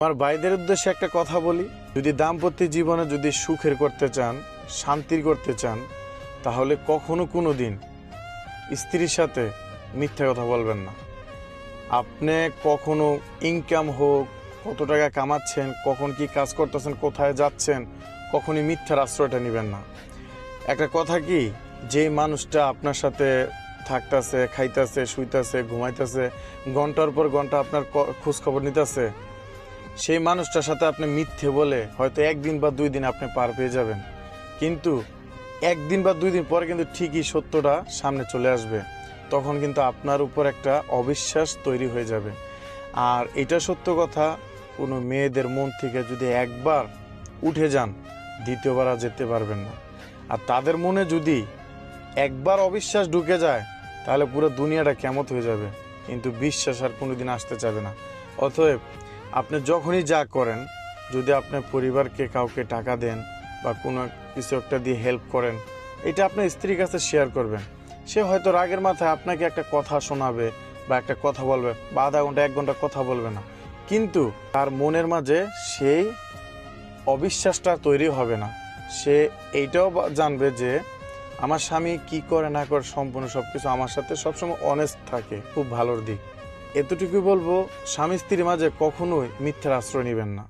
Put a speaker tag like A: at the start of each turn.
A: আমার ভাইদের উদ্দেশ্যে একটা কথা বলি, যদি দাম্পত্য জীবনে যদি সুখের করতে চান, শান্তির করতে চান, তাহলে কখনো কোনো দিন স্ত্রীর সাথে মিথ্যা কথা বলবেন না। আপনি কখনো ইনকাম হোক, কত টাকা কামাচ্ছেন, কখন কি কাজ করতেছেন, কোথায় যাচ্ছেন, কখনই মিথ্যার আশ্রয়টা নেবেন না। একটা কথা কি, যে মানুষটা আপনার সাথে থাকতেছে, খাইতেছে, শুইতেছে, ঘুমাইতেছে, ঘন্টার পর ঘন্টা আপনার খোঁজখবর নিতেছে, সেই মানুষটার সাথে আপনি মিথ্যে বলে হয়তো একদিন বা 2 দিন আপনি পার পেয়ে যাবেন, কিন্তু একদিন বা 2 দিন পরে কিন্তু ঠিকই সত্যটা সামনে চলে আসবে। তখন কিন্তু আপনার উপর একটা অবিশ্বাস তৈরি হয়ে যাবে। আর এটা সত্য কথা, কোনো মেয়েদের মন থেকে যদি একবার উঠে যান, দ্বিতীয়বার আর যেতে পারবেন না। আর তাদের মনে যদি একবার অবিশ্বাস ঢুকে যায়, তাহলে পুরো দুনিয়াটা কেমত হয়ে যাবে, কিন্তু বিশ্বাস আর কোনোদিন আসতে চাবে না। অতএব আপনি যখনই যা করেন, যদি আপনার পরিবারকে কাউকে টাকা দেন বা কোনো কিছু একটা দিয়ে হেল্প করেন, এটা আপনার স্ত্রীর কাছে শেয়ার করবেন। সে হয়তো রাগের মাথায় আপনাকে একটা কথা শোনাবে বা একটা কথা বলবে, বা আধা ঘন্টা 1 ঘন্টা কথা বলবে না, কিন্তু তার মনের মাঝে সেই অবিশ্বাসটা তৈরি হবে না। সে এইটাও জানবে যে আমার স্বামী কি করে না করে সম্পূর্ণ সব কিছু আমার সাথে সবসময় অনেস্ট থাকে, খুব ভালোর দিক। এতটুকুই বলবো, স্বামী স্ত্রীর মাঝে কখনোই মিথ্যার আশ্রয় নেবেন না।